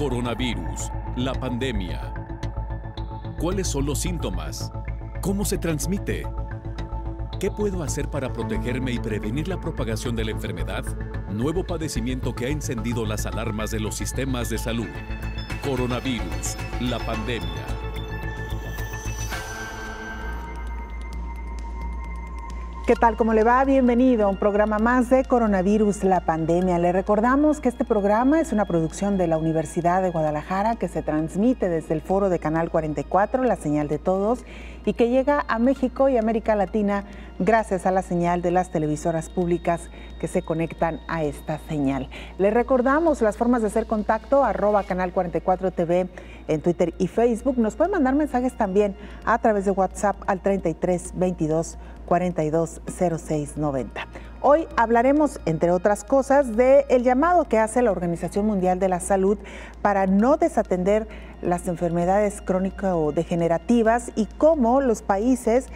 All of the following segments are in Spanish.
Coronavirus, la pandemia. ¿Cuáles son los síntomas? ¿Cómo se transmite? ¿Qué puedo hacer para protegerme y prevenir la propagación de la enfermedad? Nuevo padecimiento que ha encendido las alarmas de los sistemas de salud. Coronavirus, la pandemia. ¿Qué tal? ¿Cómo le va? Bienvenido a un programa más de Coronavirus, la pandemia. Le recordamos que este programa es una producción de la Universidad de Guadalajara que se transmite desde el foro de Canal 44, la señal de todos, y que llega a México y América Latina gracias a la señal de las televisoras públicas que se conectan a esta señal. Le recordamos las formas de hacer contacto, @Canal 44 TV en Twitter y Facebook. Nos pueden mandar mensajes también a través de WhatsApp al 33 22 42 06 90. Hoy hablaremos, entre otras cosas, del llamado que hace la Organización Mundial de la Salud para no desatender las enfermedades crónico-degenerativas y cómo los países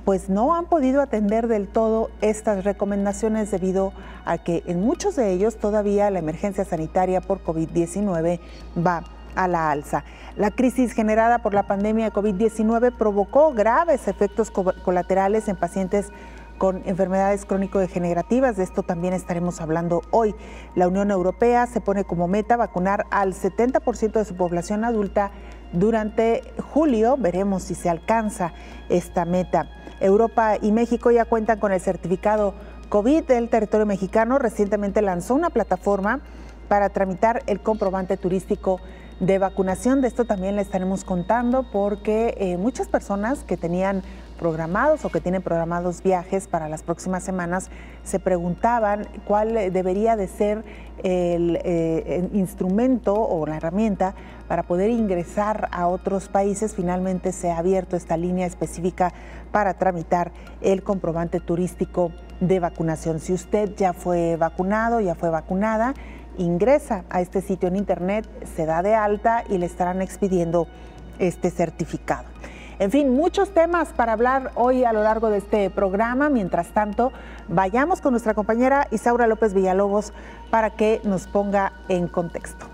pues no han podido atender del todo estas recomendaciones debido a que en muchos de ellos todavía la emergencia sanitaria por COVID-19 va a la alza. La crisis generada por la pandemia de COVID-19 provocó graves efectos colaterales en pacientes con enfermedades crónico-degenerativas. De esto también estaremos hablando hoy. La Unión Europea se pone como meta vacunar al 70% de su población adulta durante julio. Veremos si se alcanza esta meta. Europa y México ya cuentan con el certificado COVID del territorio mexicano. Recientemente lanzó una plataforma para tramitar el comprobante turístico de vacunación. De esto también le estaremos contando porque muchas personas que tenían programados o que tienen programados viajes para las próximas semanas se preguntaban cuál debería de ser el instrumento o la herramienta para poder ingresar a otros países. Finalmente se ha abierto esta línea específica para tramitar el comprobante turístico de vacunación. Si usted ya fue vacunado, ya fue vacunada, ingresa a este sitio en internet, se da de alta y le estarán expidiendo este certificado. En fin, muchos temas para hablar hoy a lo largo de este programa. Mientras tanto, vayamos con nuestra compañera Isaura López Villalobos para que nos ponga en contexto.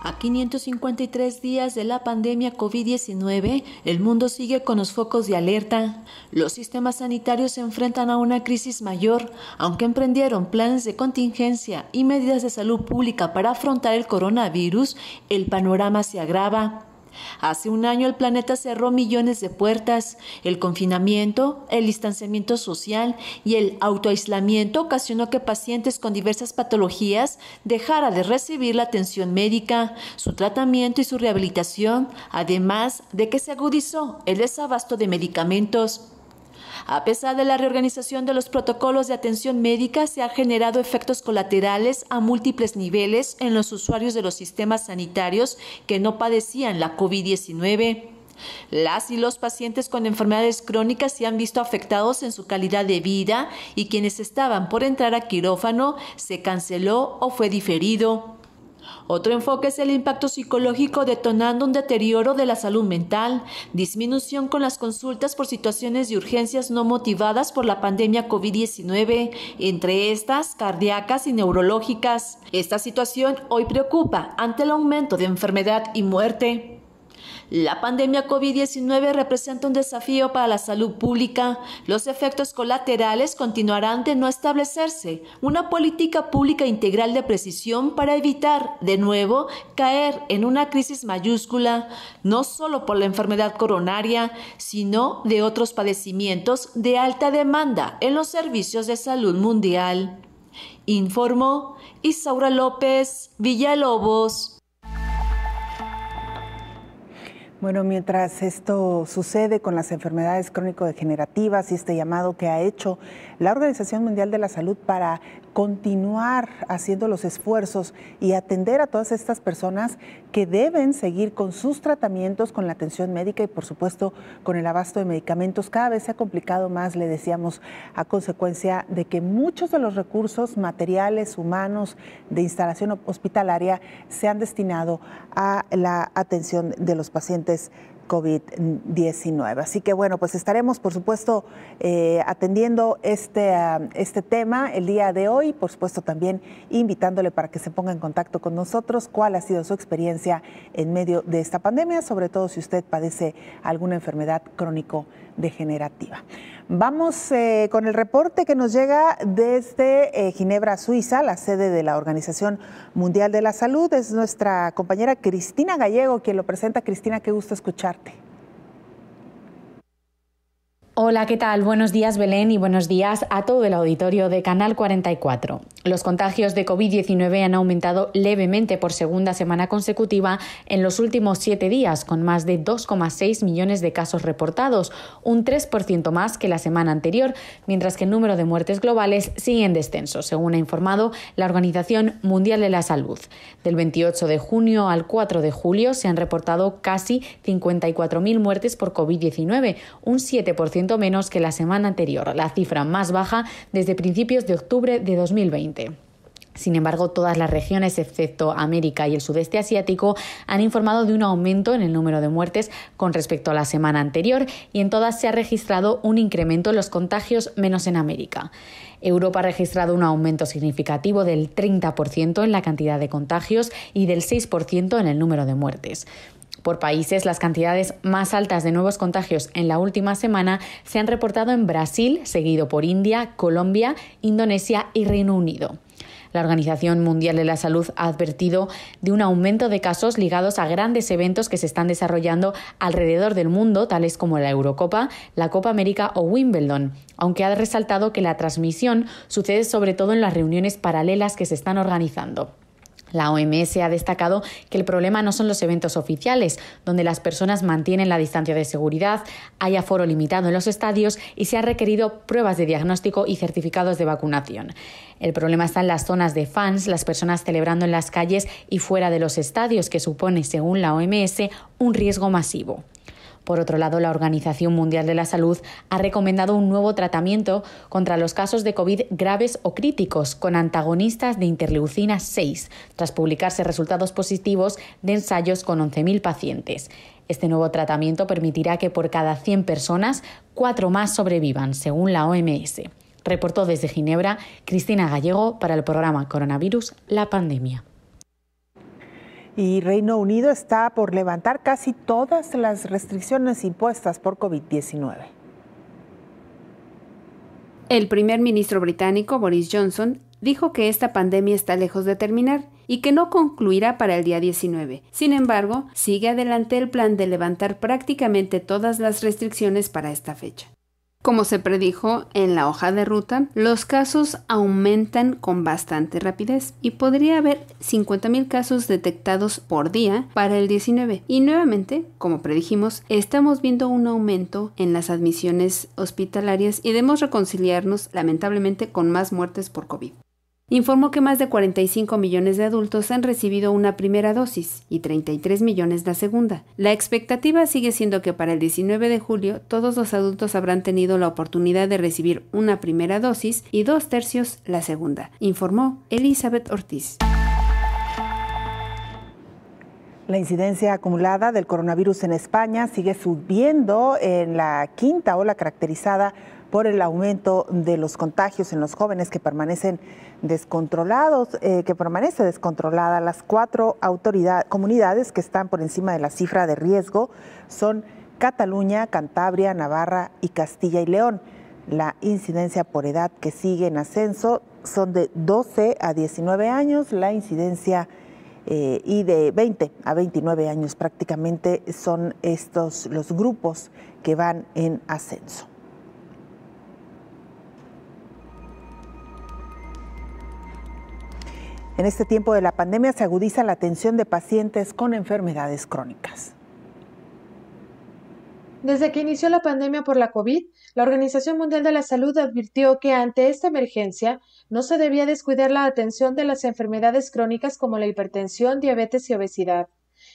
A 553 días de la pandemia COVID-19, el mundo sigue con los focos de alerta. Los sistemas sanitarios se enfrentan a una crisis mayor, aunque emprendieron planes de contingencia y medidas de salud pública para afrontar el coronavirus, el panorama se agrava. Hace un año el planeta cerró millones de puertas. El confinamiento, el distanciamiento social y el autoaislamiento ocasionó que pacientes con diversas patologías dejaran de recibir la atención médica, su tratamiento y su rehabilitación, además de que se agudizó el desabasto de medicamentos. A pesar de la reorganización de los protocolos de atención médica, se han generado efectos colaterales a múltiples niveles en los usuarios de los sistemas sanitarios que no padecían la COVID-19. Las y los pacientes con enfermedades crónicas se han visto afectados en su calidad de vida y quienes estaban por entrar a quirófano se canceló o fue diferido. Otro enfoque es el impacto psicológico, detonando un deterioro de la salud mental, disminución con las consultas por situaciones de urgencias no motivadas por la pandemia COVID-19, entre estas cardíacas y neurológicas. Esta situación hoy preocupa ante el aumento de enfermedad y muerte. La pandemia COVID-19 representa un desafío para la salud pública. Los efectos colaterales continuarán de no establecerse una política pública integral de precisión para evitar, de nuevo, caer en una crisis mayúscula, no solo por la enfermedad coronaria, sino de otros padecimientos de alta demanda en los servicios de salud mundial. Informó Isaura López Villalobos. Bueno, mientras esto sucede con las enfermedades crónico-degenerativas y este llamado que ha hecho la Organización Mundial de la Salud para continuar haciendo los esfuerzos y atender a todas estas personas que deben seguir con sus tratamientos, con la atención médica y por supuesto con el abasto de medicamentos, cada vez se ha complicado más, le decíamos, a consecuencia de que muchos de los recursos materiales, humanos, de instalación hospitalaria se han destinado a la atención de los pacientes COVID-19. Así que bueno, pues estaremos por supuesto atendiendo este tema el día de hoy, por supuesto también invitándole para que se ponga en contacto con nosotros cuál ha sido su experiencia en medio de esta pandemia, sobre todo si usted padece alguna enfermedad crónico-degenerativa. Vamos con el reporte que nos llega desde Ginebra, Suiza, la sede de la Organización Mundial de la Salud. Es nuestra compañera Cristina Gallego quien lo presenta. Cristina, qué gusto escucharte. Hola, ¿qué tal? Buenos días, Belén, y buenos días a todo el auditorio de Canal 44. Los contagios de COVID-19 han aumentado levemente por segunda semana consecutiva en los últimos 7 días, con más de 2,6 millones de casos reportados, un 3% más que la semana anterior, mientras que el número de muertes globales sigue en descenso, según ha informado la Organización Mundial de la Salud. Del 28 de junio al 4 de julio se han reportado casi 54.000 muertes por COVID-19, un 7% menos que la semana anterior, la cifra más baja desde principios de octubre de 2020. Sin embargo, todas las regiones, excepto América y el sudeste asiático, han informado de un aumento en el número de muertes con respecto a la semana anterior y en todas se ha registrado un incremento en los contagios, menos en América. Europa ha registrado un aumento significativo del 30% en la cantidad de contagios y del 6% en el número de muertes. Por países, las cantidades más altas de nuevos contagios en la última semana se han reportado en Brasil, seguido por India, Colombia, Indonesia y Reino Unido. La Organización Mundial de la Salud ha advertido de un aumento de casos ligados a grandes eventos que se están desarrollando alrededor del mundo, tales como la Eurocopa, la Copa América o Wimbledon, aunque ha resaltado que la transmisión sucede sobre todo en las reuniones paralelas que se están organizando. La OMS ha destacado que el problema no son los eventos oficiales, donde las personas mantienen la distancia de seguridad, hay aforo limitado en los estadios y se han requerido pruebas de diagnóstico y certificados de vacunación. El problema está en las zonas de fans, las personas celebrando en las calles y fuera de los estadios, que supone, según la OMS, un riesgo masivo. Por otro lado, la Organización Mundial de la Salud ha recomendado un nuevo tratamiento contra los casos de COVID graves o críticos con antagonistas de interleucina 6, tras publicarse resultados positivos de ensayos con 11.000 pacientes. Este nuevo tratamiento permitirá que por cada 100 personas, 4 más sobrevivan, según la OMS. Reportó desde Ginebra Cristina Gallego para el programa Coronavirus, la pandemia. Y Reino Unido está por levantar casi todas las restricciones impuestas por COVID-19. El primer ministro británico, Boris Johnson, dijo que esta pandemia está lejos de terminar y que no concluirá para el día 19. Sin embargo, sigue adelante el plan de levantar prácticamente todas las restricciones para esta fecha. Como se predijo en la hoja de ruta, los casos aumentan con bastante rapidez y podría haber 50.000 casos detectados por día para el 19. Y nuevamente, como predijimos, estamos viendo un aumento en las admisiones hospitalarias y debemos reconciliarnos lamentablemente con más muertes por COVID. Informó que más de 45 millones de adultos han recibido una primera dosis y 33 millones la segunda. La expectativa sigue siendo que para el 19 de julio todos los adultos habrán tenido la oportunidad de recibir una primera dosis y 2/3 la segunda, informó Elizabeth Ortiz. La incidencia acumulada del coronavirus en España sigue subiendo en la quinta ola caracterizada por el aumento de los contagios en los jóvenes que permanece descontrolada. Las 4 comunidades que están por encima de la cifra de riesgo son Cataluña, Cantabria, Navarra y Castilla y León. La incidencia por edad que sigue en ascenso son de 12 a 19 años, la incidencia y de 20 a 29 años prácticamente son estos los grupos que van en ascenso. En este tiempo de la pandemia se agudiza la atención de pacientes con enfermedades crónicas. Desde que inició la pandemia por la COVID, la Organización Mundial de la Salud advirtió que ante esta emergencia no se debía descuidar la atención de las enfermedades crónicas como la hipertensión, diabetes y obesidad.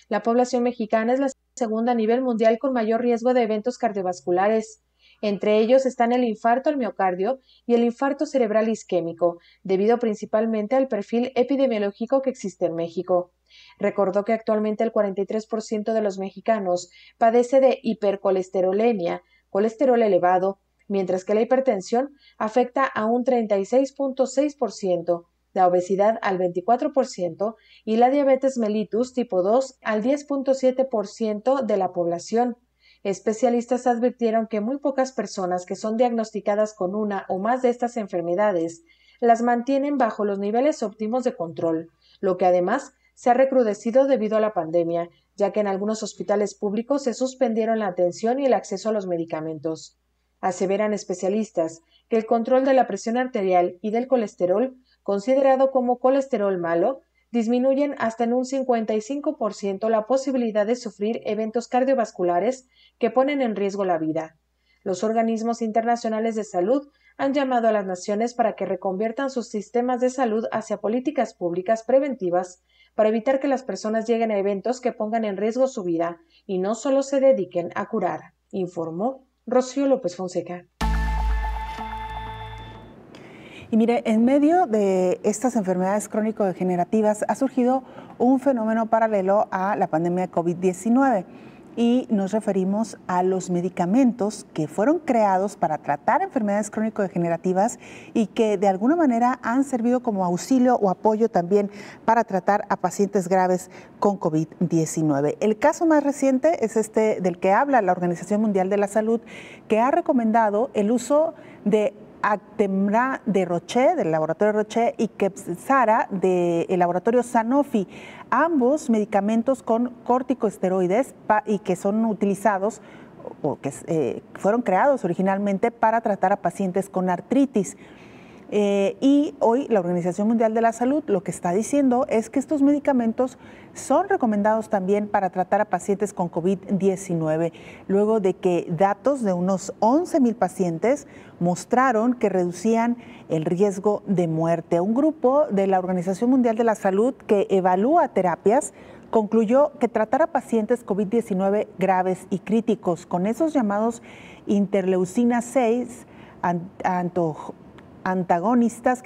La población mexicana es la segunda a nivel mundial con mayor riesgo de eventos cardiovasculares. Entre ellos están el infarto al miocardio y el infarto cerebral isquémico, debido principalmente al perfil epidemiológico que existe en México. Recordó que actualmente el 43% de los mexicanos padece de hipercolesterolemia, colesterol elevado, mientras que la hipertensión afecta a un 36.6%, la obesidad al 24% y la diabetes mellitus tipo 2 al 10.7% de la población. Especialistas advirtieron que muy pocas personas que son diagnosticadas con una o más de estas enfermedades las mantienen bajo los niveles óptimos de control, lo que además se ha recrudecido debido a la pandemia, ya que en algunos hospitales públicos se suspendieron la atención y el acceso a los medicamentos. Aseveran especialistas que el control de la presión arterial y del colesterol, considerado como colesterol malo, disminuyen hasta en un 55% la posibilidad de sufrir eventos cardiovasculares que ponen en riesgo la vida. Los organismos internacionales de salud han llamado a las naciones para que reconviertan sus sistemas de salud hacia políticas públicas preventivas para evitar que las personas lleguen a eventos que pongan en riesgo su vida y no solo se dediquen a curar, informó Rocío López Fonseca. Y mire, en medio de estas enfermedades crónico-degenerativas ha surgido un fenómeno paralelo a la pandemia de COVID-19 y nos referimos a los medicamentos que fueron creados para tratar enfermedades crónico-degenerativas y que de alguna manera han servido como auxilio o apoyo también para tratar a pacientes graves con COVID-19. El caso más reciente es este del que habla la Organización Mundial de la Salud, que ha recomendado el uso de Actemra de Roche, del laboratorio Roche, y Kevzara del laboratorio Sanofi, ambos medicamentos con corticosteroides y que son utilizados o que fueron creados originalmente para tratar a pacientes con artritis. Y hoy la Organización Mundial de la Salud lo que está diciendo es que estos medicamentos son recomendados también para tratar a pacientes con COVID-19, luego de que datos de unos 11,000 pacientes mostraron que reducían el riesgo de muerte. Un grupo de la Organización Mundial de la Salud que evalúa terapias concluyó que tratar a pacientes COVID-19 graves y críticos con esos llamados interleucina 6 antagonistas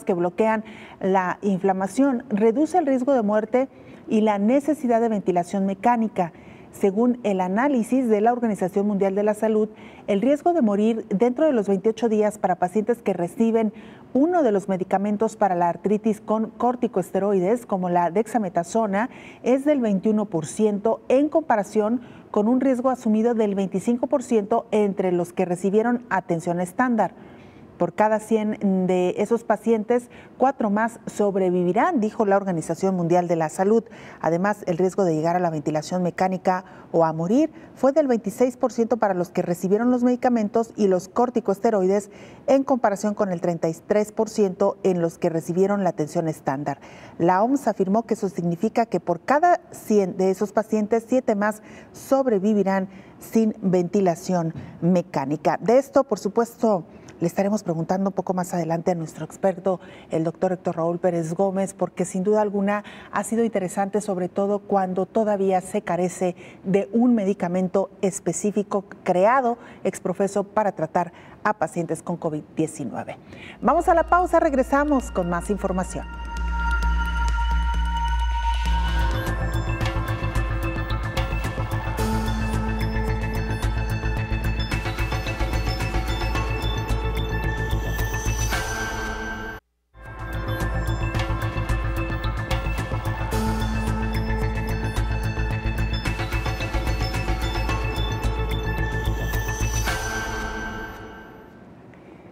que bloquean la inflamación, reduce el riesgo de muerte y la necesidad de ventilación mecánica. Según el análisis de la Organización Mundial de la Salud, el riesgo de morir dentro de los 28 días para pacientes que reciben uno de los medicamentos para la artritis con corticosteroides, como la dexametasona, es del 21% en comparación con un riesgo asumido del 25% entre los que recibieron atención estándar. Por cada 100 de esos pacientes, 4 más sobrevivirán, dijo la Organización Mundial de la Salud. Además, el riesgo de llegar a la ventilación mecánica o a morir fue del 26% para los que recibieron los medicamentos y los corticosteroides, en comparación con el 33% en los que recibieron la atención estándar. La OMS afirmó que eso significa que por cada 100 de esos pacientes, 7 más sobrevivirán sin ventilación mecánica. De esto, por supuesto, le estaremos preguntando un poco más adelante a nuestro experto, el doctor Héctor Raúl Pérez Gómez, porque sin duda alguna ha sido interesante, sobre todo cuando todavía se carece de un medicamento específico creado ex profeso para tratar a pacientes con COVID-19. Vamos a la pausa, regresamos con más información.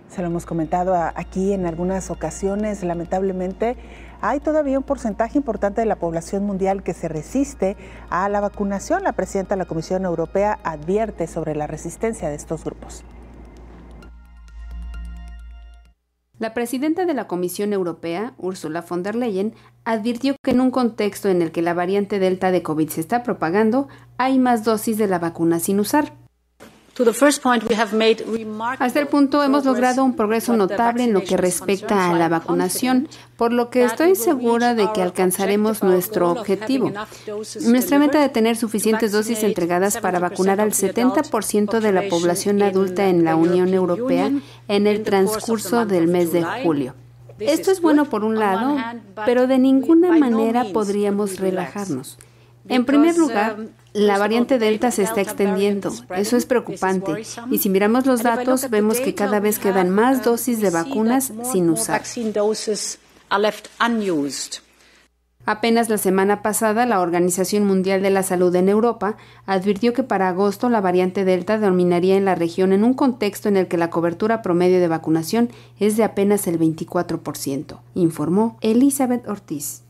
Se lo hemos comentado aquí en algunas ocasiones, lamentablemente hay todavía un porcentaje importante de la población mundial que se resiste a la vacunación. La presidenta de la Comisión Europea advierte sobre la resistencia de estos grupos. La presidenta de la Comisión Europea, Ursula von der Leyen, advirtió que en un contexto en el que la variante Delta de COVID se está propagando, hay más dosis de la vacuna sin usar. Hasta el punto hemos logrado un progreso notable en lo que respecta a la vacunación, por lo que estoy segura de que alcanzaremos nuestro objetivo. Nuestra meta de tener suficientes dosis entregadas para vacunar al 70% de la población adulta en la Unión Europea en el transcurso del mes de julio. Esto es bueno por un lado, pero de ninguna manera podríamos relajarnos. En primer lugar, la variante Delta se está extendiendo. Eso es preocupante. Y si miramos los datos, vemos que cada vez quedan más dosis de vacunas sin usar. Apenas la semana pasada, la Organización Mundial de la Salud en Europa advirtió que para agosto la variante Delta dominaría en la región en un contexto en el que la cobertura promedio de vacunación es de apenas el 24%, informó Elizabeth Ortiz.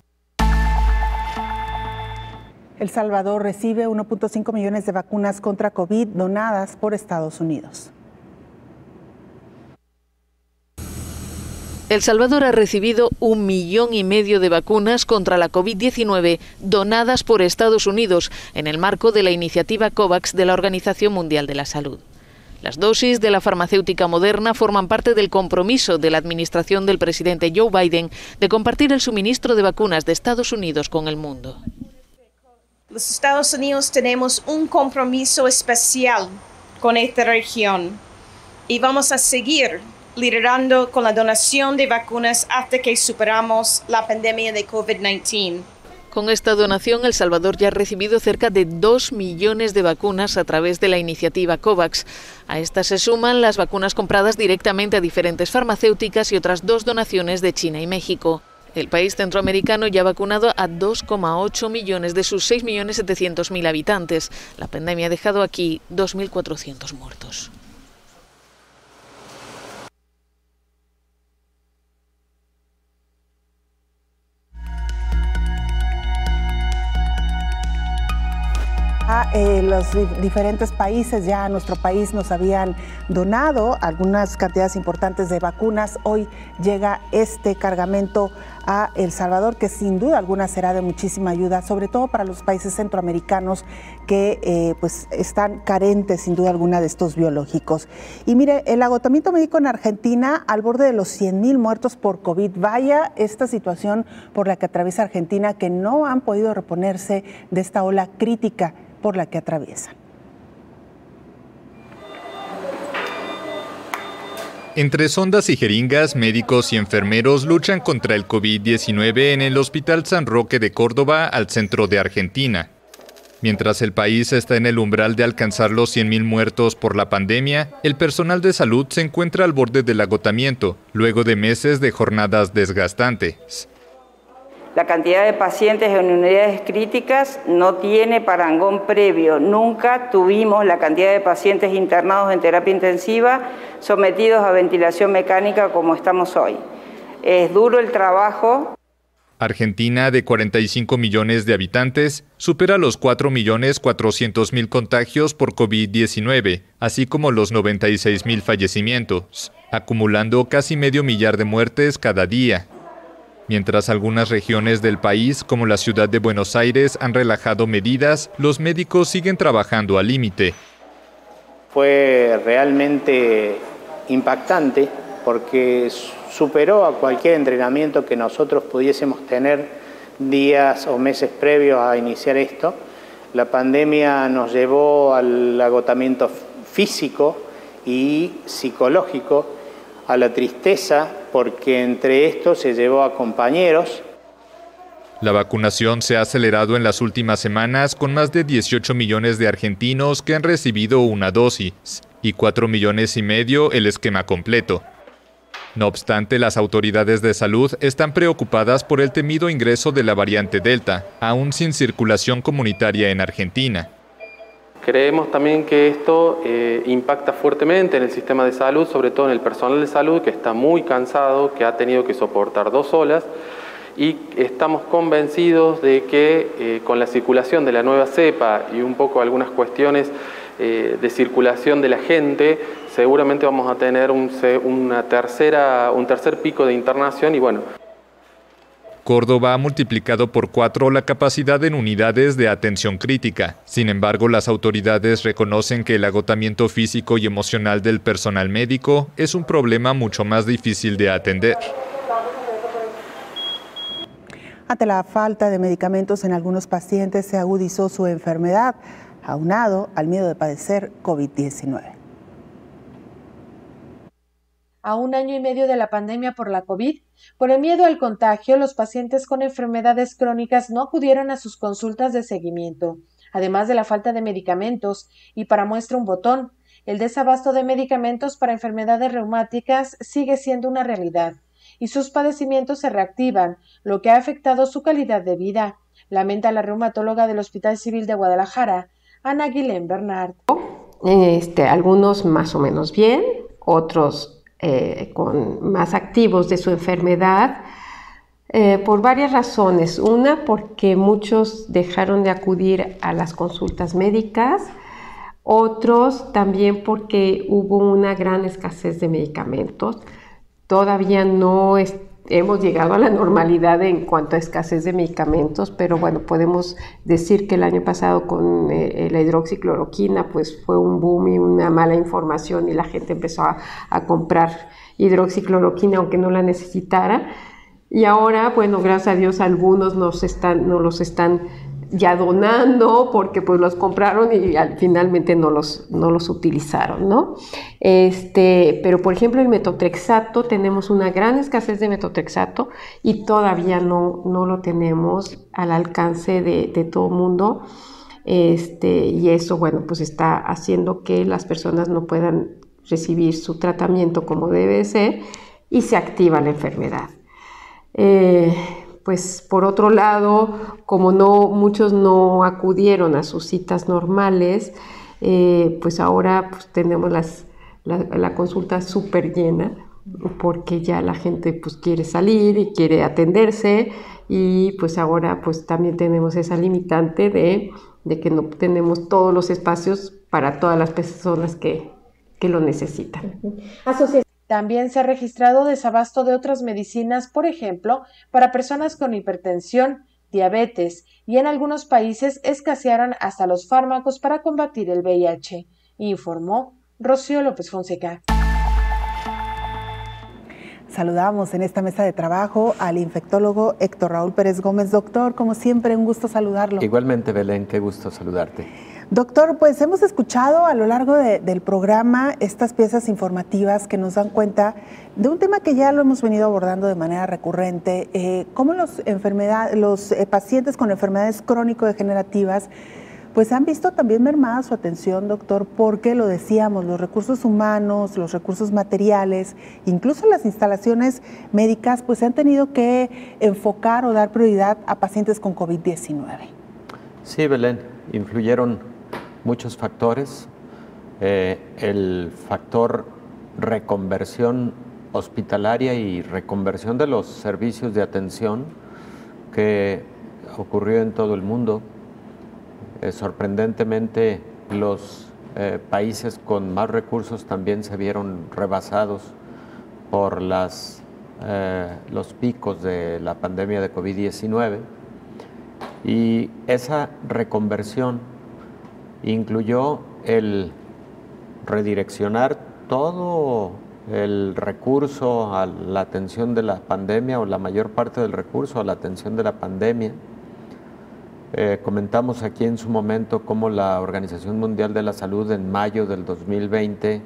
El Salvador recibe 1.5 millones de vacunas contra COVID donadas por Estados Unidos. El Salvador ha recibido 1,5 millones de vacunas contra la COVID-19 donadas por Estados Unidos en el marco de la iniciativa COVAX de la Organización Mundial de la Salud. Las dosis de la farmacéutica Moderna forman parte del compromiso de la administración del presidente Joe Biden de compartir el suministro de vacunas de Estados Unidos con el mundo. Los Estados Unidos tenemos un compromiso especial con esta región y vamos a seguir liderando con la donación de vacunas hasta que superamos la pandemia de COVID-19. Con esta donación, El Salvador ya ha recibido cerca de 2 millones de vacunas a través de la iniciativa COVAX. A estas se suman las vacunas compradas directamente a diferentes farmacéuticas y otras 2 donaciones de China y México. El país centroamericano ya ha vacunado a 2,8 millones de sus 6.700.000 habitantes. La pandemia ha dejado aquí 2.400 muertos. Los diferentes países ya a nuestro país nos habían donado algunas cantidades importantes de vacunas. Hoy llega este cargamento a El Salvador, que sin duda alguna será de muchísima ayuda, sobre todo para los países centroamericanos que pues están carentes sin duda alguna de estos biológicos. Y mire, el agotamiento médico en Argentina al borde de los 100,000 muertos por COVID. Vaya esta situación por la que atraviesa Argentina, que no han podido reponerse de esta ola crítica por la que atraviesan. Entre sondas y jeringas, médicos y enfermeros luchan contra el COVID-19 en el Hospital San Roque de Córdoba, al centro de Argentina. Mientras el país está en el umbral de alcanzar los 100,000 muertos por la pandemia, el personal de salud se encuentra al borde del agotamiento, luego de meses de jornadas desgastantes. La cantidad de pacientes en unidades críticas no tiene parangón previo. Nunca tuvimos la cantidad de pacientes internados en terapia intensiva sometidos a ventilación mecánica como estamos hoy. Es duro el trabajo. Argentina, de 45 millones de habitantes, supera los 4.400.000 contagios por COVID-19, así como los 96.000 fallecimientos, acumulando casi 500,000 de muertes cada día. Mientras algunas regiones del país, como la ciudad de Buenos Aires, han relajado medidas, los médicos siguen trabajando al límite. Fue realmente impactante porque superó a cualquier entrenamiento que nosotros pudiésemos tener días o meses previos a iniciar esto. La pandemia nos llevó al agotamiento físico y psicológico, a la tristeza, porque entre estos se llevó a compañeros. La vacunación se ha acelerado en las últimas semanas, con más de 18 millones de argentinos que han recibido una dosis y 4,5 millones el esquema completo. No obstante, las autoridades de salud están preocupadas por el temido ingreso de la variante Delta, aún sin circulación comunitaria en Argentina. Creemos también que esto impacta fuertemente en el sistema de salud, sobre todo en el personal de salud, que está muy cansado, que ha tenido que soportar 2 olas, y estamos convencidos de que con la circulación de la nueva cepa y un poco algunas cuestiones de circulación de la gente, seguramente vamos a tener un tercer pico de internación y bueno. Córdoba ha multiplicado por 4 la capacidad en unidades de atención crítica. Sin embargo, las autoridades reconocen que el agotamiento físico y emocional del personal médico es un problema mucho más difícil de atender. Ante la falta de medicamentos en algunos pacientes, se agudizó su enfermedad, aunado al miedo de padecer COVID-19. A 1 año y medio de la pandemia por la COVID, por el miedo al contagio, los pacientes con enfermedades crónicas no acudieron a sus consultas de seguimiento, además de la falta de medicamentos, y para muestra un botón, el desabasto de medicamentos para enfermedades reumáticas sigue siendo una realidad, y sus padecimientos se reactivan, lo que ha afectado su calidad de vida, lamenta la reumatóloga del Hospital Civil de Guadalajara, Ana Guilén Bernard. Algunos más o menos bien, otros con más activos de su enfermedad, por varias razones. Una, porque muchos dejaron de acudir a las consultas médicas, otros también porque hubo una gran escasez de medicamentos. Todavía no hemos llegado a la normalidad en cuanto a escasez de medicamentos, pero bueno, podemos decir que el año pasado con la hidroxicloroquina pues fue un boom y una mala información y la gente empezó a comprar hidroxicloroquina aunque no la necesitara. Y ahora, bueno, gracias a Dios algunos nos los están ya donando porque pues los compraron y finalmente no los utilizaron, ¿no? Pero por ejemplo el metotrexato, tenemos una gran escasez de metotrexato y todavía no lo tenemos al alcance de todo el mundo, y eso, bueno, pues está haciendo que las personas no puedan recibir su tratamiento como debe ser y se activa la enfermedad. Pues por otro lado, como muchos no acudieron a sus citas normales, pues ahora pues tenemos la consulta súper llena porque ya la gente pues quiere salir y quiere atenderse y pues ahora pues también tenemos esa limitante de que no tenemos todos los espacios para todas las personas que lo necesitan. También se ha registrado desabasto de otras medicinas, por ejemplo, para personas con hipertensión, diabetes, y en algunos países escasearon hasta los fármacos para combatir el VIH, informó Rocío López Fonseca. Saludamos en esta mesa de trabajo al infectólogo Héctor Raúl Pérez Gómez. Doctor, como siempre, un gusto saludarlo. Igualmente, Belén, qué gusto saludarte. Doctor, pues hemos escuchado a lo largo del programa estas piezas informativas que nos dan cuenta de un tema que ya lo hemos venido abordando de manera recurrente, cómo los pacientes con enfermedades crónico-degenerativas pues han visto también mermada su atención, doctor, porque lo decíamos, los recursos humanos, los recursos materiales, incluso las instalaciones médicas, pues se han tenido que enfocar o dar prioridad a pacientes con COVID-19. Sí, Belén, influyeron muchos factores. El factor reconversión hospitalaria y reconversión de los servicios de atención que ocurrió en todo el mundo. Sorprendentemente, los países con más recursos también se vieron rebasados por los picos de la pandemia de COVID-19. Y esa reconversión incluyó el redireccionar todo el recurso a la atención de la pandemia o la mayor parte del recurso a la atención de la pandemia. Comentamos aquí en su momento cómo la Organización Mundial de la Salud en mayo del 2020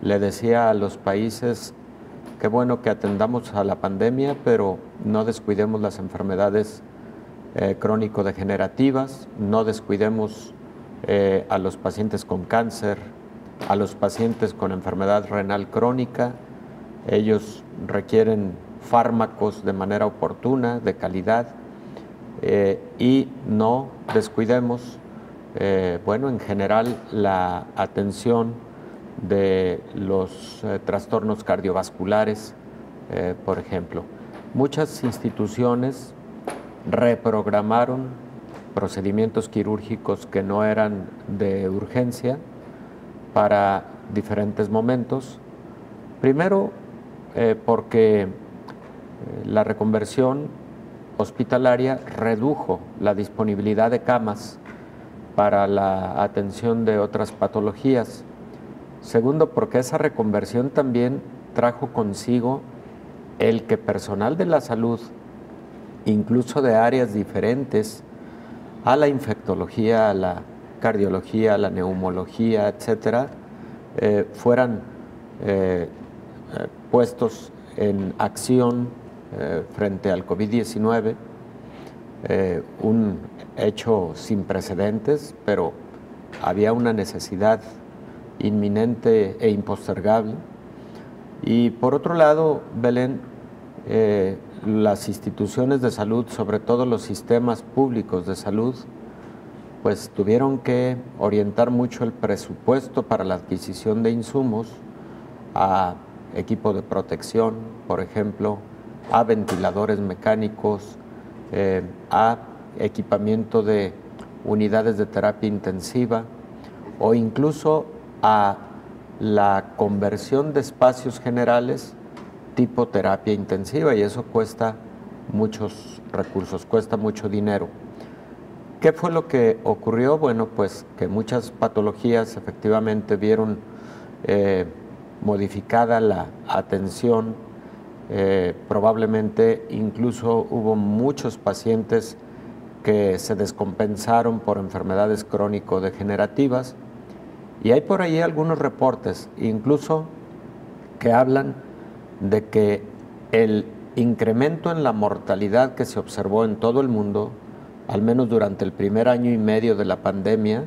le decía a los países qué bueno que atendamos a la pandemia, pero no descuidemos las enfermedades crónico-degenerativas, no descuidemos a los pacientes con cáncer, a los pacientes con enfermedad renal crónica. Ellos requieren fármacos de manera oportuna, de calidad, y no descuidemos, en general, la atención de los trastornos cardiovasculares, por ejemplo. Muchas instituciones reprogramaron procedimientos quirúrgicos que no eran de urgencia para diferentes momentos. Primero, porque la reconversión hospitalaria redujo la disponibilidad de camas para la atención de otras patologías. Segundo, porque esa reconversión también trajo consigo el que personal de la salud, incluso de áreas diferentes a la infectología, a la cardiología, a la neumología, etcétera, fueran puestos en acción frente al COVID-19, un hecho sin precedentes, pero había una necesidad inminente e impostergable. Y por otro lado, Belén, las instituciones de salud, sobre todo los sistemas públicos de salud, pues tuvieron que orientar mucho el presupuesto para la adquisición de insumos a equipo de protección, por ejemplo, a ventiladores mecánicos, a equipamiento de unidades de terapia intensiva o incluso a la conversión de espacios generales tipo terapia intensiva, y eso cuesta muchos recursos, cuesta mucho dinero. ¿Qué fue lo que ocurrió? Bueno, pues que muchas patologías efectivamente vieron modificada la atención, probablemente incluso hubo muchos pacientes que se descompensaron por enfermedades crónico-degenerativas, y hay por ahí algunos reportes incluso que hablan de que el incremento en la mortalidad que se observó en todo el mundo, al menos durante el primer año y medio de la pandemia,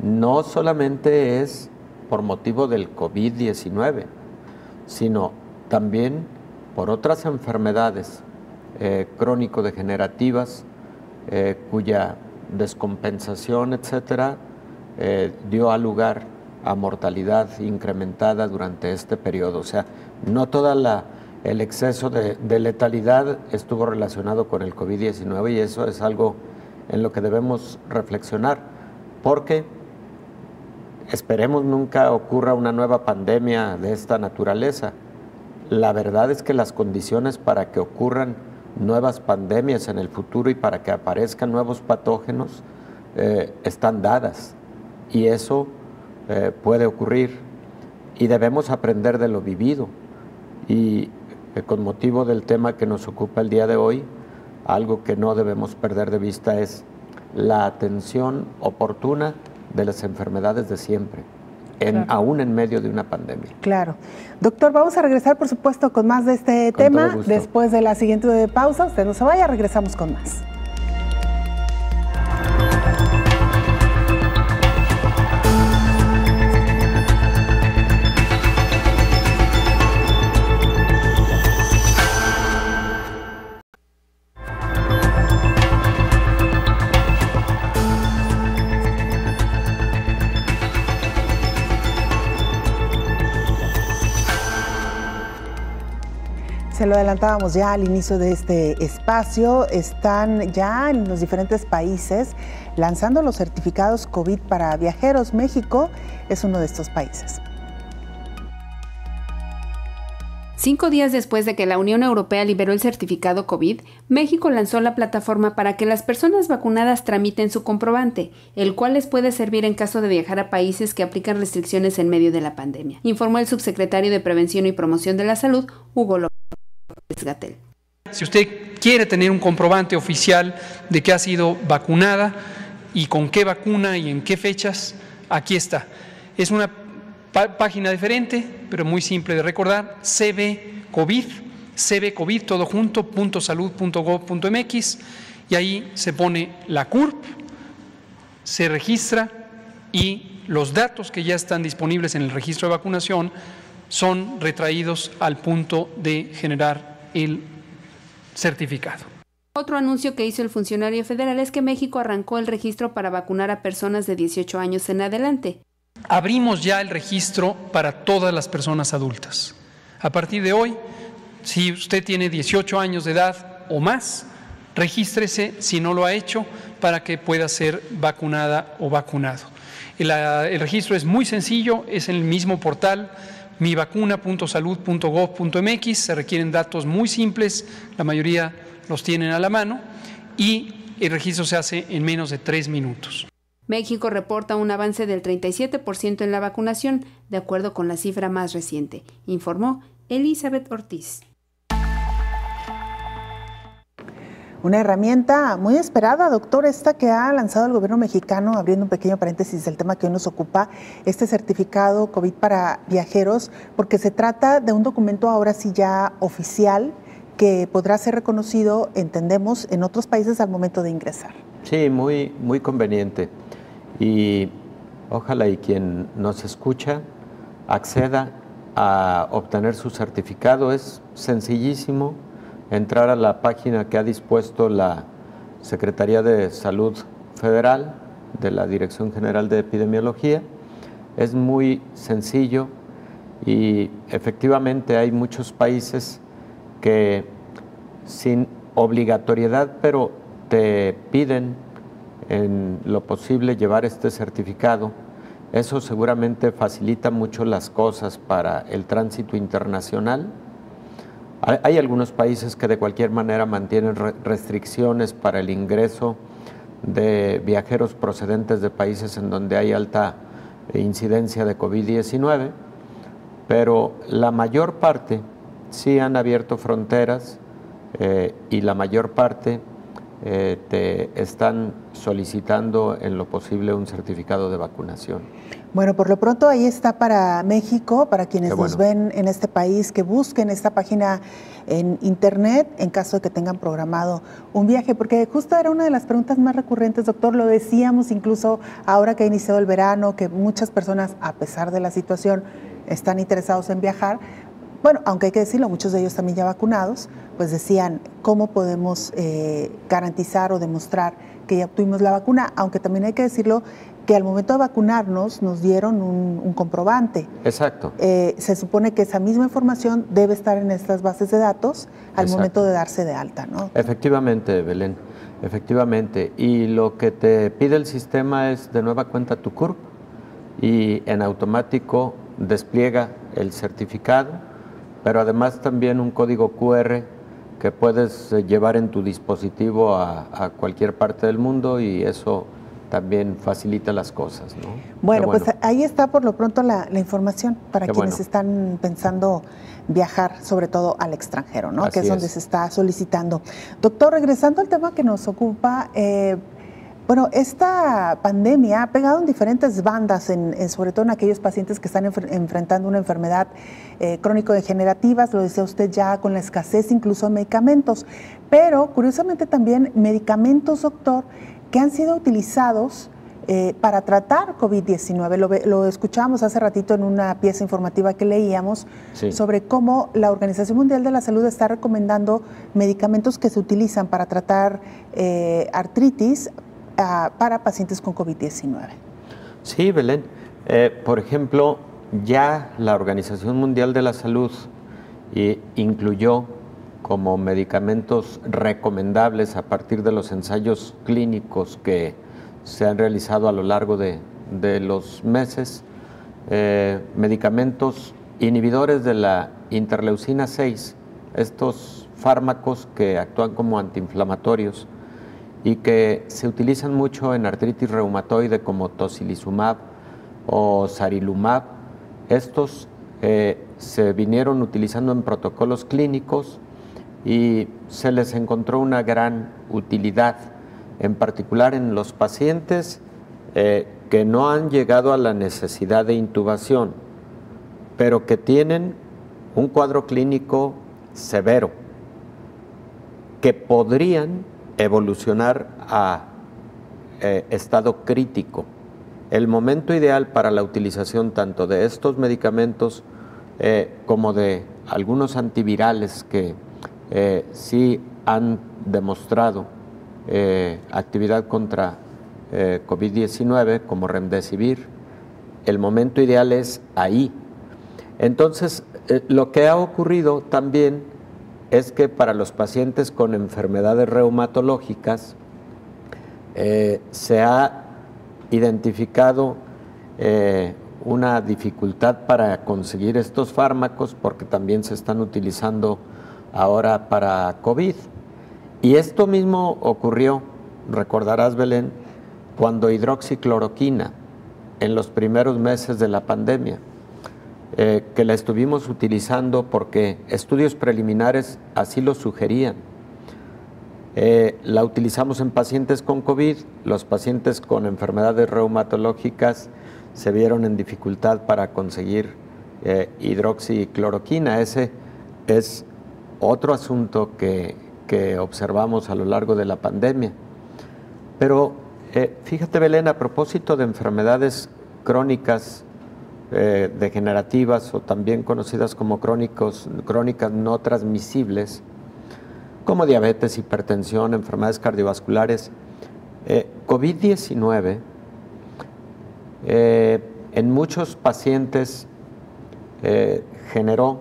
no solamente es por motivo del COVID-19, sino también por otras enfermedades crónico-degenerativas cuya descompensación, etcétera, dio a lugar a mortalidad incrementada durante este periodo. O sea, no todo el exceso de letalidad estuvo relacionado con el COVID-19, y eso es algo en lo que debemos reflexionar, porque esperemos nunca ocurra una nueva pandemia de esta naturaleza. La verdad es que las condiciones para que ocurran nuevas pandemias en el futuro y para que aparezcan nuevos patógenos están dadas, y eso puede ocurrir, y debemos aprender de lo vivido. Y con motivo del tema que nos ocupa el día de hoy, algo que no debemos perder de vista es la atención oportuna de las enfermedades de siempre, claro, aún en medio de una pandemia. Claro. Doctor, vamos a regresar, por supuesto, con más de este tema después de la siguiente pausa. Usted no se vaya, regresamos con más. Se lo adelantábamos ya al inicio de este espacio, están ya en los diferentes países lanzando los certificados COVID para viajeros. México es uno de estos países. 5 días después de que la Unión Europea liberó el certificado COVID, México lanzó la plataforma para que las personas vacunadas tramiten su comprobante, el cual les puede servir en caso de viajar a países que aplican restricciones en medio de la pandemia, informó el subsecretario de Prevención y Promoción de la Salud, Hugo López-Gatell. Si usted quiere tener un comprobante oficial de que ha sido vacunada y con qué vacuna y en qué fechas, aquí está. Es una página diferente, pero muy simple de recordar: cbcovid, todo junto, .salud.gov.mx, y ahí se pone la CURP, se registra, y los datos que ya están disponibles en el registro de vacunación son retraídos al punto de generar el certificado. Otro anuncio que hizo el funcionario federal es que México arrancó el registro para vacunar a personas de 18 años en adelante. Abrimos ya el registro para todas las personas adultas. A partir de hoy, si usted tiene 18 años de edad o más, regístrese si no lo ha hecho para que pueda ser vacunada o vacunado. El registro es muy sencillo, es en el mismo portal mivacuna.salud.gov.mx, se requieren datos muy simples, la mayoría los tienen a la mano, y el registro se hace en menos de 3 minutos. México reporta un avance del 37% en la vacunación, de acuerdo con la cifra más reciente, informó Elizabeth Ortiz. Una herramienta muy esperada, doctor, esta que ha lanzado el gobierno mexicano, abriendo un pequeño paréntesis del tema que hoy nos ocupa, este certificado COVID para viajeros, porque se trata de un documento ahora sí ya oficial que podrá ser reconocido, entendemos, en otros países al momento de ingresar. Sí, muy, muy conveniente. Y ojalá y quien nos escucha acceda a obtener su certificado. Es sencillísimo entrar a la página que ha dispuesto la Secretaría de Salud Federal de la Dirección General de Epidemiología. Es muy sencillo y efectivamente hay muchos países que sin obligatoriedad, pero te piden en lo posible llevar este certificado. Eso seguramente facilita mucho las cosas para el tránsito internacional. Hay algunos países que de cualquier manera mantienen restricciones para el ingreso de viajeros procedentes de países en donde hay alta incidencia de COVID-19, pero la mayor parte sí han abierto fronteras y la mayor parte te están solicitando en lo posible un certificado de vacunación. Bueno, por lo pronto ahí está para México, para quienes nos ven en este país, que busquen esta página en internet en caso de que tengan programado un viaje, porque justo era una de las preguntas más recurrentes, doctor, lo decíamos incluso ahora que ha iniciado el verano, que muchas personas, a pesar de la situación, están interesados en viajar. Bueno, aunque hay que decirlo, muchos de ellos también ya vacunados, pues decían, ¿cómo podemos garantizar o demostrar que ya obtuvimos la vacuna? Aunque también hay que decirlo, que al momento de vacunarnos nos dieron un comprobante. Exacto. Se supone que esa misma información debe estar en estas bases de datos al momento de darse de alta, ¿no? Efectivamente, Belén, efectivamente. Y lo que te pide el sistema es de nueva cuenta tu CURP y en automático despliega el certificado, pero además también un código QR que puedes llevar en tu dispositivo a cualquier parte del mundo y eso también facilita las cosas, ¿no? Bueno, pues ahí está por lo pronto la información para quienes están pensando viajar, sobre todo al extranjero, ¿no? Que es donde se está solicitando. Doctor, regresando al tema que nos ocupa, bueno, esta pandemia ha pegado en diferentes bandas, sobre todo en aquellos pacientes que están enfrentando una enfermedad crónico-degenerativa, lo decía usted ya, con la escasez incluso de medicamentos, pero curiosamente también medicamentos, doctor, que han sido utilizados para tratar COVID-19. Lo escuchábamos hace ratito en una pieza informativa que leíamos sobre cómo la Organización Mundial de la Salud está recomendando medicamentos que se utilizan para tratar artritis para pacientes con COVID-19. Sí, Belén. Por ejemplo, ya la Organización Mundial de la Salud incluyó como medicamentos recomendables a partir de los ensayos clínicos que se han realizado a lo largo de los meses, medicamentos inhibidores de la interleucina 6, estos fármacos que actúan como antiinflamatorios y que se utilizan mucho en artritis reumatoide como tocilizumab o sarilumab. Estos se vinieron utilizando en protocolos clínicos y se les encontró una gran utilidad, en particular en los pacientes que no han llegado a la necesidad de intubación, pero que tienen un cuadro clínico severo, que podrían evolucionar a estado crítico. El momento ideal para la utilización tanto de estos medicamentos como de algunos antivirales que sí han demostrado actividad contra COVID-19 como Remdesivir, el momento ideal es ahí. Entonces, lo que ha ocurrido también es que para los pacientes con enfermedades reumatológicas se ha identificado una dificultad para conseguir estos fármacos porque también se están utilizando ahora para COVID. Y esto mismo ocurrió, recordarás, Belén, cuando hidroxicloroquina, en los primeros meses de la pandemia, que la estuvimos utilizando porque estudios preliminares así lo sugerían. La utilizamos en pacientes con COVID. Los pacientes con enfermedades reumatológicas se vieron en dificultad para conseguir hidroxicloroquina. Ese es otro asunto que observamos a lo largo de la pandemia. Pero fíjate, Belén, a propósito de enfermedades crónicas degenerativas o también conocidas como crónicas no transmisibles, como diabetes, hipertensión, enfermedades cardiovasculares, COVID-19 en muchos pacientes generó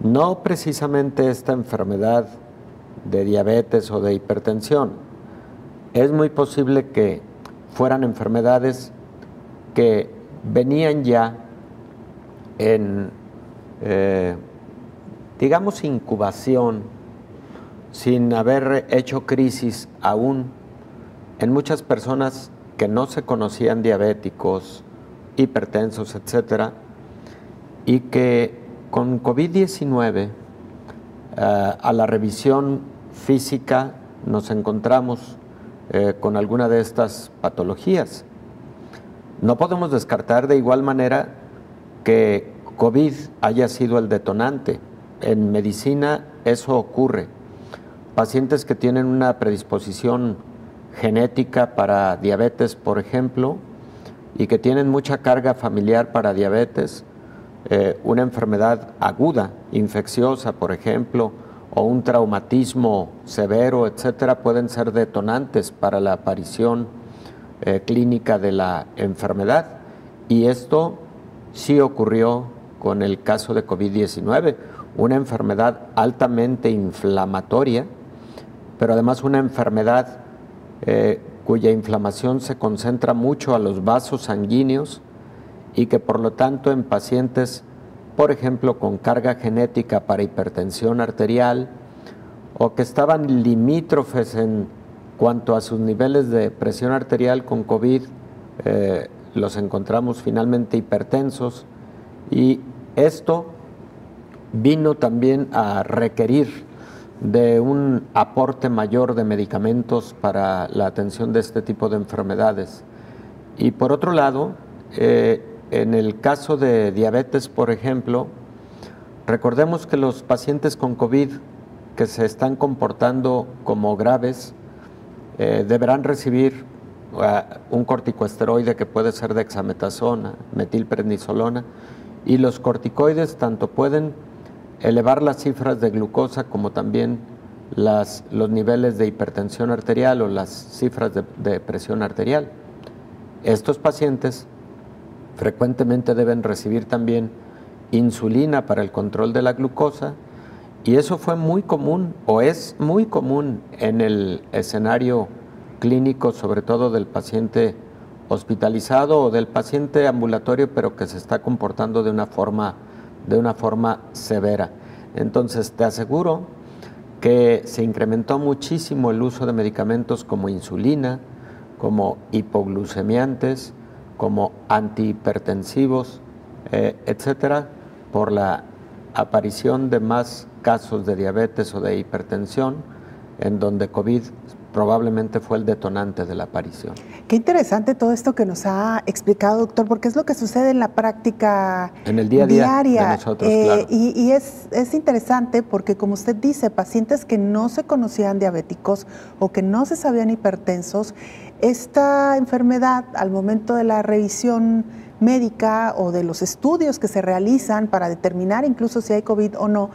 no precisamente esta enfermedad de diabetes o de hipertensión. Es muy posible que fueran enfermedades que venían ya en, digamos, incubación, sin haber hecho crisis aún en muchas personas que no se conocían diabéticos, hipertensos, etcétera, y que con COVID-19 a la revisión física nos encontramos con alguna de estas patologías. No podemos descartar de igual manera que COVID haya sido el detonante. En medicina eso ocurre. Pacientes que tienen una predisposición genética para diabetes, por ejemplo, y que tienen mucha carga familiar para diabetes, una enfermedad aguda, infecciosa, por ejemplo, o un traumatismo severo, etcétera, pueden ser detonantes para la aparición clínica de la enfermedad. Y esto sí ocurrió con el caso de COVID-19, una enfermedad altamente inflamatoria, pero además una enfermedad cuya inflamación se concentra mucho a los vasos sanguíneos y que por lo tanto en pacientes, por ejemplo, con carga genética para hipertensión arterial o que estaban limítrofes en cuanto a sus niveles de presión arterial con COVID, los encontramos finalmente hipertensos, y esto vino también a requerir de un aporte mayor de medicamentos para la atención de este tipo de enfermedades. Y por otro lado, en el caso de diabetes, por ejemplo, recordemos que los pacientes con COVID que se están comportando como graves deberán recibir un corticosteroide que puede ser dexametasona, metilprednisolona, y los corticoides tanto pueden elevar las cifras de glucosa como también los niveles de hipertensión arterial o las cifras de presión arterial. Estos pacientes frecuentemente deben recibir también insulina para el control de la glucosa, y eso fue muy común o es muy común en el escenario clínico, sobre todo del paciente hospitalizado o del paciente ambulatorio, pero que se está comportando de una forma severa. Entonces, te aseguro que se incrementó muchísimo el uso de medicamentos como insulina, como hipoglucemiantes, como antihipertensivos, etcétera, por la aparición de más casos de diabetes o de hipertensión, en donde COVID probablemente fue el detonante de la aparición. Qué interesante todo esto que nos ha explicado, doctor, porque es lo que sucede en la práctica en el día a día diaria. De nosotros, claro. Y es interesante porque, como usted dice, pacientes que no se conocían diabéticos o que no se sabían hipertensos, esta enfermedad, al momento de la revisión médica o de los estudios que se realizan para determinar incluso si hay COVID o no,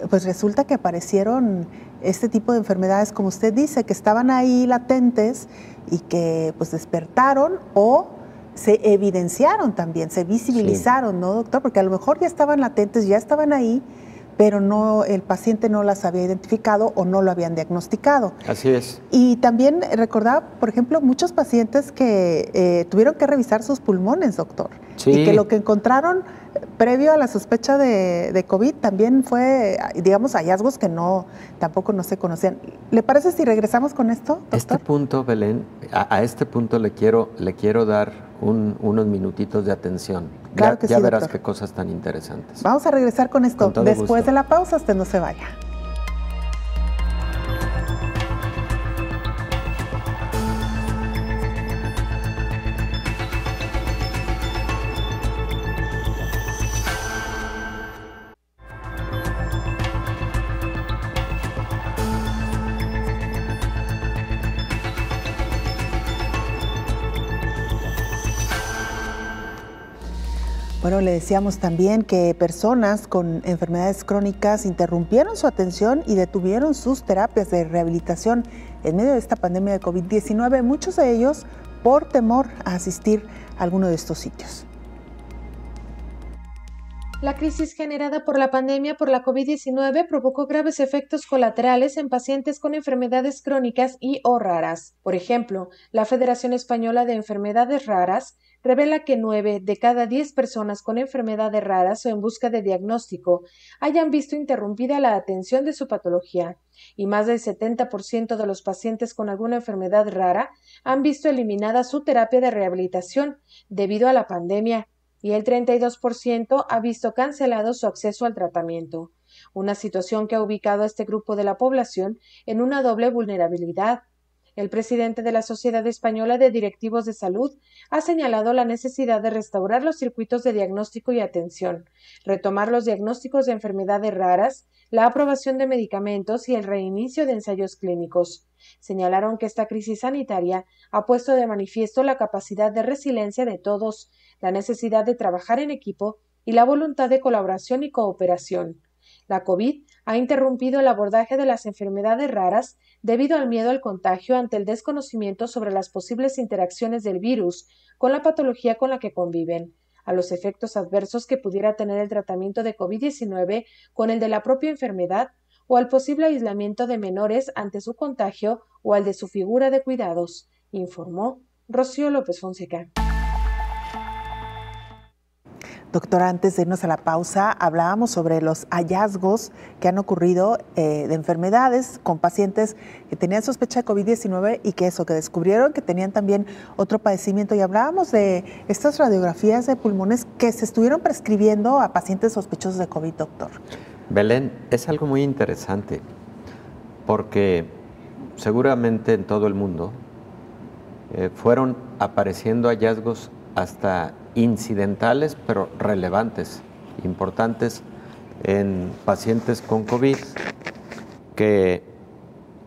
pues resulta que aparecieron este tipo de enfermedades, como usted dice, que estaban ahí latentes y que pues despertaron o se evidenciaron también, se visibilizaron, sí. ¿No, doctor? Porque a lo mejor ya estaban latentes, ya estaban ahí, pero no, el paciente no las había identificado o no lo habían diagnosticado. Así es. Y también recordaba, por ejemplo, muchos pacientes que tuvieron que revisar sus pulmones, doctor. Sí. Y que lo que encontraron previo a la sospecha de COVID también fue, digamos, hallazgos que tampoco no se conocían. ¿Le parece si regresamos con esto, doctor? Este punto, Belén, a este punto le quiero dar unos minutitos de atención. Claro que ya sí, verás doctor. qué cosas tan interesantes. Vamos a regresar con esto. Con después gusto. de la pausa, usted no se vaya. Bueno, le decíamos también que personas con enfermedades crónicas interrumpieron su atención y detuvieron sus terapias de rehabilitación en medio de esta pandemia de COVID-19, muchos de ellos por temor a asistir a alguno de estos sitios. La crisis generada por la pandemia por la COVID-19 provocó graves efectos colaterales en pacientes con enfermedades crónicas y o raras. Por ejemplo, la Federación Española de Enfermedades Raras revela que 9 de cada 10 personas con enfermedades raras o en busca de diagnóstico hayan visto interrumpida la atención de su patología, y más del 70% de los pacientes con alguna enfermedad rara han visto eliminada su terapia de rehabilitación debido a la pandemia, y el 32% ha visto cancelado su acceso al tratamiento, una situación que ha ubicado a este grupo de la población en una doble vulnerabilidad. El presidente de la Sociedad Española de Directivos de Salud ha señalado la necesidad de restaurar los circuitos de diagnóstico y atención, retomar los diagnósticos de enfermedades raras, la aprobación de medicamentos y el reinicio de ensayos clínicos. Señalaron que esta crisis sanitaria ha puesto de manifiesto la capacidad de resiliencia de todos, la necesidad de trabajar en equipo y la voluntad de colaboración y cooperación. La COVID ha interrumpido el abordaje de las enfermedades raras debido al miedo al contagio ante el desconocimiento sobre las posibles interacciones del virus con la patología con la que conviven, a los efectos adversos que pudiera tener el tratamiento de COVID-19 con el de la propia enfermedad o al posible aislamiento de menores ante su contagio o al de su figura de cuidados, informó Rocío López Fonseca. Doctora, antes de irnos a la pausa, hablábamos sobre los hallazgos que han ocurrido de enfermedades con pacientes que tenían sospecha de COVID-19 y que descubrieron que tenían también otro padecimiento. Y hablábamos de estas radiografías de pulmones que se estuvieron prescribiendo a pacientes sospechosos de COVID, doctor. Belén, es algo muy interesante porque seguramente en todo el mundo fueron apareciendo hallazgos hasta incidentales, pero relevantes, importantes en pacientes con COVID, que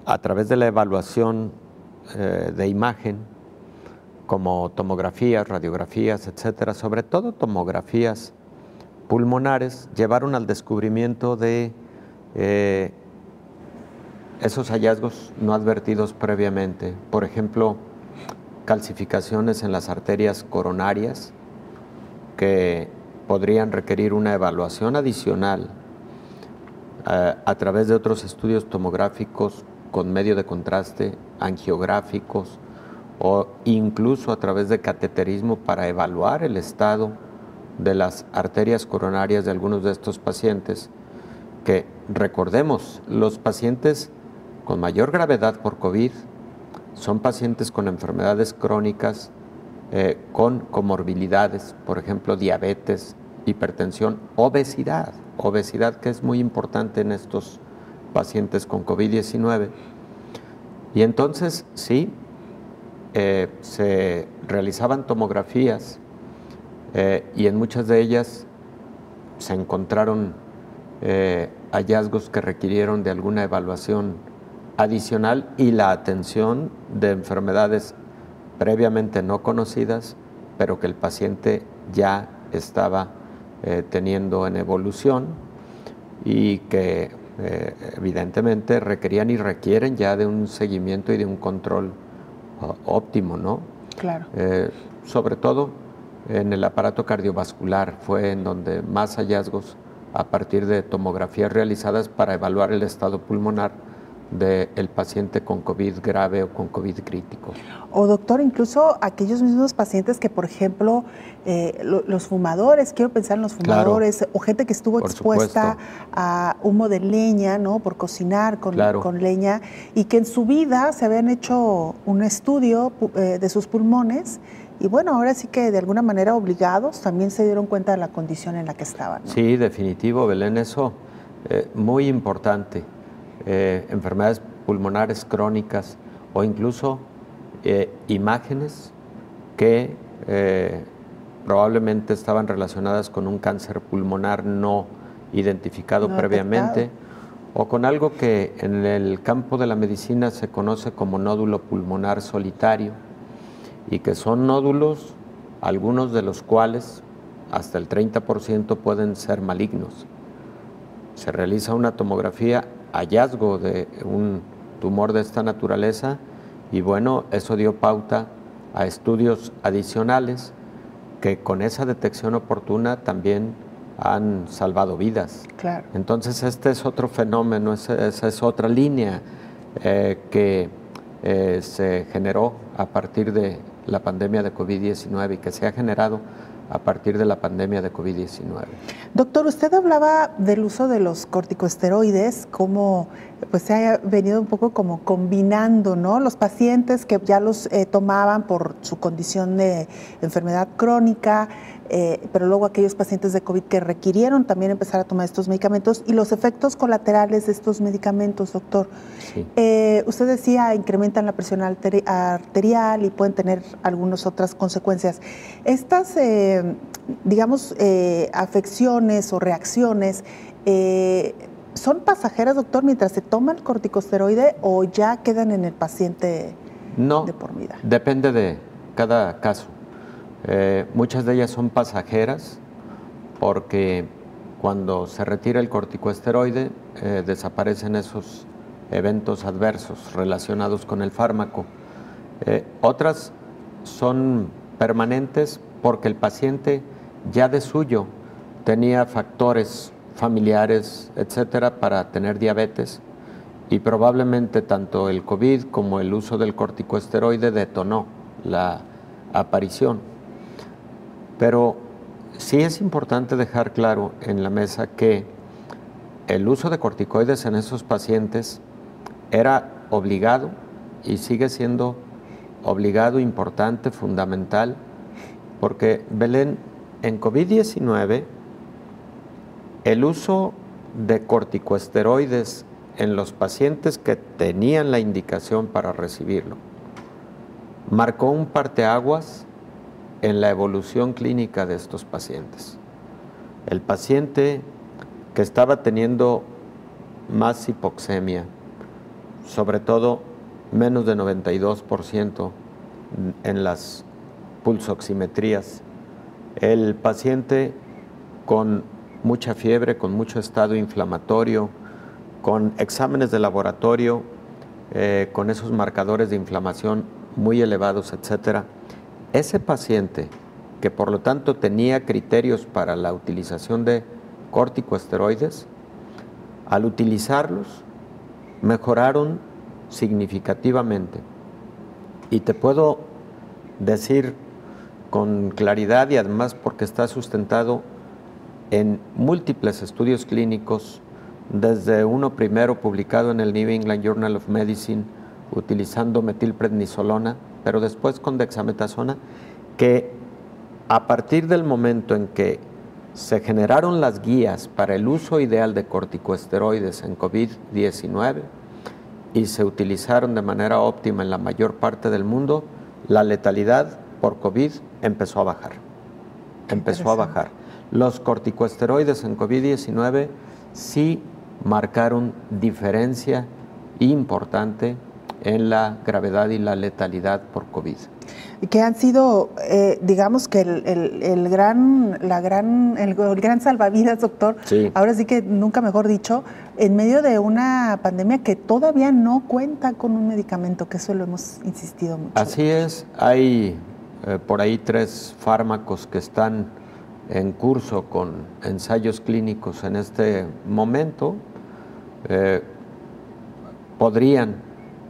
a través de la evaluación de imagen, como tomografías, radiografías, etcétera, sobre todo tomografías pulmonares, llevaron al descubrimiento de esos hallazgos no advertidos previamente. Por ejemplo, calcificaciones en las arterias coronarias, que podrían requerir una evaluación adicional a través de otros estudios tomográficos con medio de contraste, angiográficos o incluso a través de cateterismo para evaluar el estado de las arterias coronarias de algunos de estos pacientes, que recordemos, los pacientes con mayor gravedad por COVID son pacientes con enfermedades crónicas, con comorbilidades, por ejemplo, diabetes, hipertensión, obesidad que es muy importante en estos pacientes con COVID-19. Y entonces, sí, se realizaban tomografías y en muchas de ellas se encontraron hallazgos que requirieron de alguna evaluación adicional y la atención de enfermedades previamente no conocidas, pero que el paciente ya estaba teniendo en evolución y que evidentemente requerían y requieren ya de un seguimiento y de un control óptimo, ¿no? Claro. Sobre todo en el aparato cardiovascular fue en donde más hallazgos a partir de tomografías realizadas para evaluar el estado pulmonar del paciente con COVID grave o con COVID crítico. O doctor, incluso aquellos mismos pacientes que, por ejemplo, los fumadores, quiero pensar en los fumadores, claro, o gente que estuvo expuesta a humo de leña, ¿no? Por cocinar con leña, y que en su vida se habían hecho un estudio de sus pulmones, y bueno, ahora sí que de alguna manera obligados también se dieron cuenta de la condición en la que estaban, ¿no? Sí, definitivo, Belén, eso muy importante. Enfermedades pulmonares crónicas o incluso imágenes que probablemente estaban relacionadas con un cáncer pulmonar no identificado previamente o con algo que en el campo de la medicina se conoce como nódulo pulmonar solitario y que son nódulos, algunos de los cuales hasta el 30% pueden ser malignos. Se realiza una tomografía, hallazgo de un tumor de esta naturaleza, y bueno, eso dio pauta a estudios adicionales que con esa detección oportuna también han salvado vidas. Claro. Entonces este es otro fenómeno, esa es otra línea que se generó a partir de la pandemia de COVID-19 y que se ha generado a partir de la pandemia de COVID-19. Doctor, usted hablaba del uso de los corticosteroides, cómo pues se ha venido un poco como combinando, ¿no? Los pacientes que ya los tomaban por su condición de enfermedad crónica, pero luego aquellos pacientes de COVID que requirieron también empezar a tomar estos medicamentos y los efectos colaterales de estos medicamentos, doctor. Sí. Usted decía, incrementan la presión arterial y pueden tener algunas otras consecuencias. Estas, digamos, afecciones o reacciones, ¿son pasajeras, doctor, mientras se toma el corticosteroide o ya quedan en el paciente de por vida? No, depende de cada caso. Muchas de ellas son pasajeras porque cuando se retira el corticosteroide desaparecen esos eventos adversos relacionados con el fármaco. Otras son permanentes porque el paciente ya de suyo tenía factores familiares, etcétera, para tener diabetes, y probablemente tanto el COVID como el uso del corticosteroide detonó la aparición. Pero sí es importante dejar claro en la mesa que el uso de corticoides en esos pacientes era obligado y sigue siendo obligado, importante, fundamental, porque, Belén, en COVID-19 el uso de corticosteroides en los pacientes que tenían la indicación para recibirlo marcó un parteaguas en la evolución clínica de estos pacientes. El paciente que estaba teniendo más hipoxemia, sobre todo menos de 92% en las pulsoximetrías, el paciente con mucha fiebre, con mucho estado inflamatorio, con exámenes de laboratorio, con esos marcadores de inflamación muy elevados, etcétera. Ese paciente, que por lo tanto tenía criterios para la utilización de corticosteroides, al utilizarlos mejoraron significativamente. Y te puedo decir con claridad, y además porque está sustentado en múltiples estudios clínicos, desde uno primero publicado en el New England Journal of Medicine utilizando metilprednisolona, pero después con dexametasona, que a partir del momento en que se generaron las guías para el uso ideal de corticosteroides en COVID-19 y se utilizaron de manera óptima en la mayor parte del mundo, la letalidad por COVID empezó a bajar. Empezó a bajar. Los corticosteroides en COVID-19 sí marcaron diferencia importante en la gravedad y la letalidad por COVID. Que han sido, digamos que el gran salvavidas, doctor, sí. Ahora sí que nunca mejor dicho, en medio de una pandemia que todavía no cuenta con un medicamento, que eso lo hemos insistido mucho. Así es, hay por ahí 3 fármacos que están en curso con ensayos clínicos en este momento. Podrían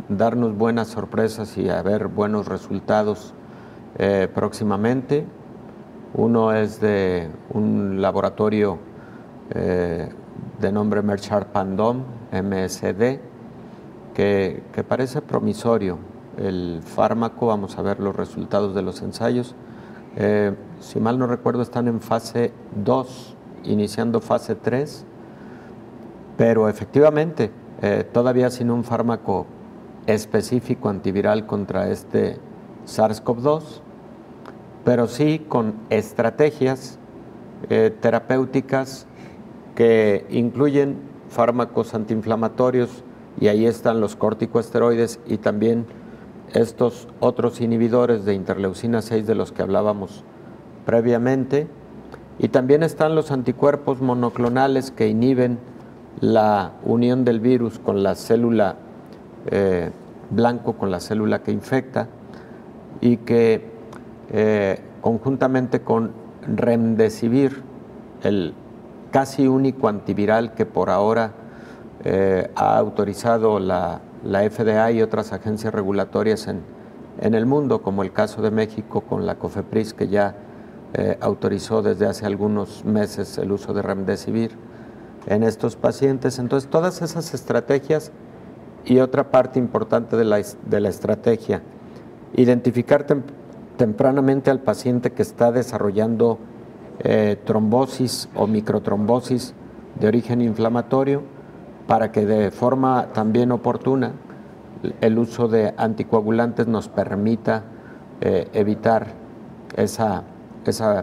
darnos buenas sorpresas y haber buenos resultados próximamente. Uno es de un laboratorio de nombre Merck Sharp & Dohme, MSD, que parece promisorio. El fármaco, vamos a ver los resultados de los ensayos. Si mal no recuerdo, están en fase 2, iniciando fase 3, pero efectivamente, todavía sin un fármaco específico antiviral contra este SARS-CoV-2, pero sí con estrategias terapéuticas que incluyen fármacos antiinflamatorios, y ahí están los corticosteroides y también estos otros inhibidores de interleucina 6 de los que hablábamos previamente, Y también están los anticuerpos monoclonales que inhiben la unión del virus con la célula blanco, con la célula que infecta, y que conjuntamente con Remdesivir, el casi único antiviral que por ahora ha autorizado la FDA y otras agencias regulatorias en el mundo, como el caso de México con la COFEPRIS, que ya autorizó desde hace algunos meses el uso de Remdesivir en estos pacientes. Entonces, todas esas estrategias, y otra parte importante de la estrategia, identificar tempranamente al paciente que está desarrollando trombosis o microtrombosis de origen inflamatorio, para que de forma también oportuna el uso de anticoagulantes nos permita evitar esa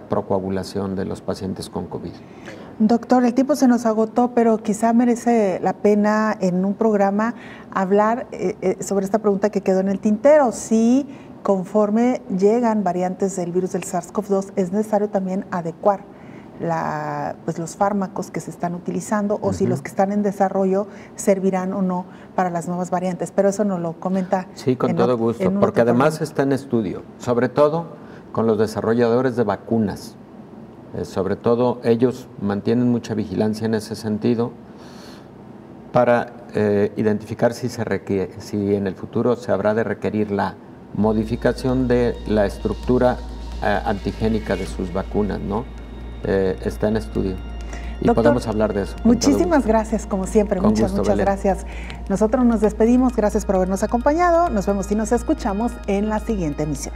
procoagulación de los pacientes con COVID. Doctor, el tiempo se nos agotó, pero quizá merece la pena en un programa hablar sobre esta pregunta que quedó en el tintero. Si conforme llegan variantes del virus del SARS-CoV-2, es necesario también adecuar los fármacos que se están utilizando, o si los que están en desarrollo servirán o no para las nuevas variantes. Pero eso nos lo comenta. Sí, con todo gusto, porque además está en estudio, sobre todo con los desarrolladores de vacunas. Sobre todo ellos mantienen mucha vigilancia en ese sentido para identificar si en el futuro se habrá de requerir la modificación de la estructura antigénica de sus vacunas, ¿no? Está en estudio y doctor, podemos hablar de eso. Muchísimas gracias, como siempre, muchas gracias. Nosotros nos despedimos, gracias por habernos acompañado, nos vemos y nos escuchamos en la siguiente emisión.